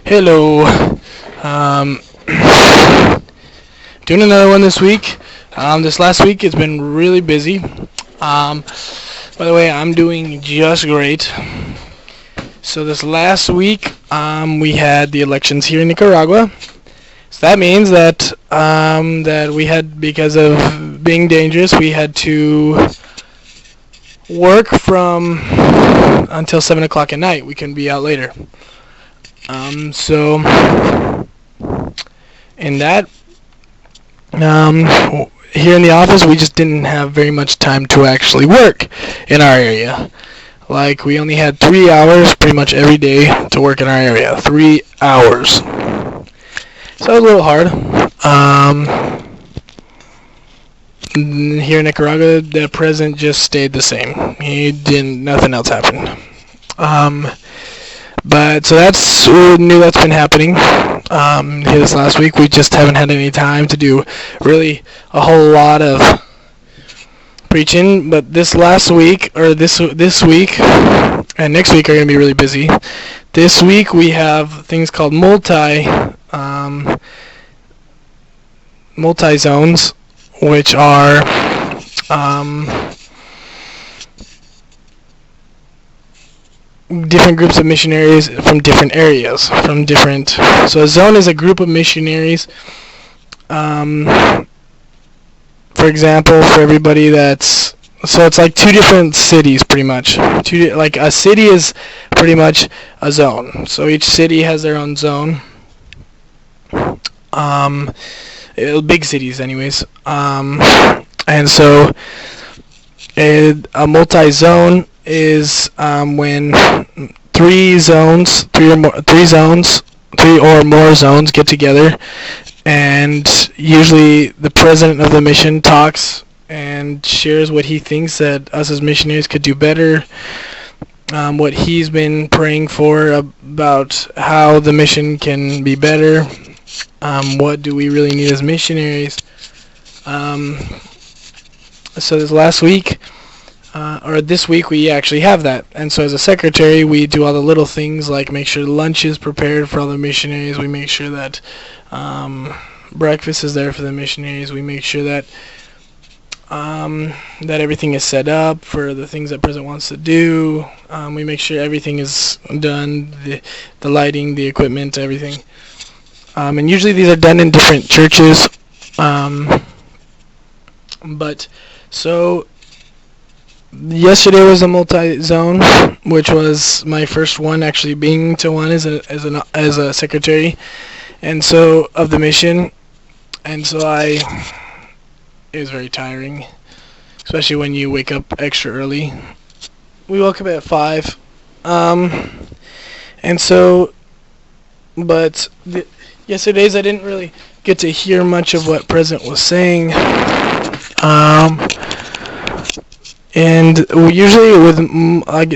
Hello. Um, Doing another one this week. This last week it's been really busy. By the way, I'm doing just great. So this last week, we had the elections here in Nicaragua. So that means that we had, because of being dangerous, we had to work from until 7 o'clock at night. We couldn't be out later. So in that, here in the office, we just didn't have very much time to actually work in our area. Like, we only had 3 hours pretty much every day to work in our area. 3 hours. So it was a little hard. Here in Nicaragua, the president just stayed the same. Nothing else happened. But so we knew that's been happening. Here this last week, we just haven't had any time to do really a whole lot of preaching. But this last week, or this week, and next week are going to be really busy. This week we have things called multi zones, which are different groups of missionaries from different areas, so a zone is a group of missionaries. For example, for everybody so it's like two different cities pretty much. Like a city is pretty much a zone, so each city has their own zone. Big cities anyways. And so a multi-zone is when three or more zones get together, and usually the president of the mission talks and shares what he thinks that us as missionaries could do better, what he's been praying for about how the mission can be better, what do we really need as missionaries. So this week we actually have that, and so as a secretary we do all the little things like make sure lunch is prepared for all the missionaries, we make sure that breakfast is there for the missionaries, we make sure that that everything is set up for the things that President wants to do, we make sure everything is done, the lighting, the equipment, everything, and usually these are done in different churches, but so yesterday was a multi-zone, which was my first one actually being to one as a secretary, and so of the mission, and so it was very tiring, especially when you wake up extra early. We woke up at 5, and so, but yesterday's I didn't really get to hear much of what President was saying. And usually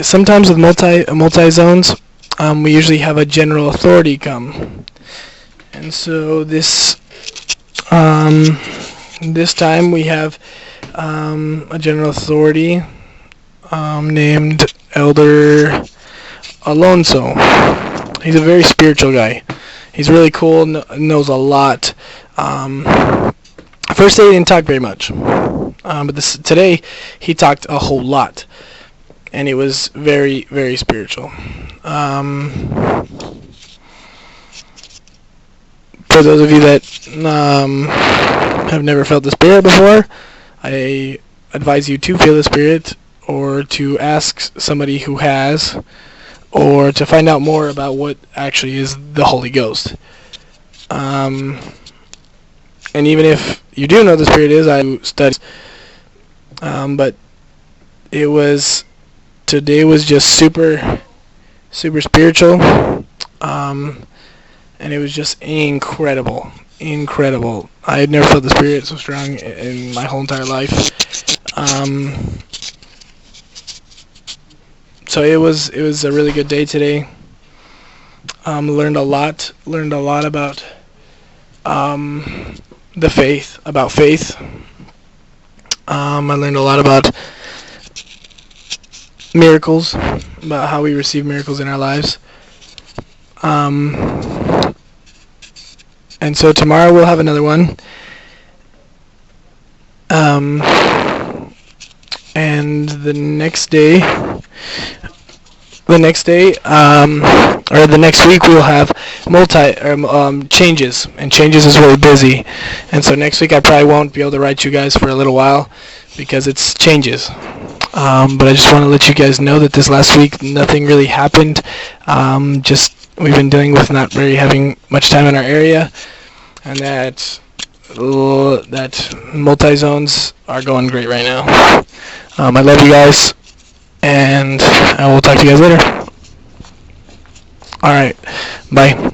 sometimes with multi zones, we usually have a general authority come, and so this time we have a general authority named Elder Alonso. He's a very spiritual guy. He's really cool. Knows a lot. First day he didn't talk very much. But today he talked a whole lot, and it was very, very spiritual. For those of you that have never felt the Spirit before, I advise you to feel the Spirit, or to ask somebody who has, or to find out more about what actually is the Holy Ghost. And even if you do know the Spirit is, I study. But today was just super, super spiritual, and it was just incredible. I had never felt the Spirit so strong in my whole entire life. So it was a really good day today. Learned a lot about about faith. I learned a lot about miracles, about how we receive miracles in our lives. And so tomorrow we'll have another one. And the next day, or the next week, we'll have changes, and changes is really busy. And so next week I probably won't be able to write you guys for a little while because it's changes. But I just want to let you guys know that this last week nothing really happened. Just we've been dealing with not really having much time in our area, and that multi-zones are going great right now. I love you guys, and I will talk to you guys later. Alright, bye.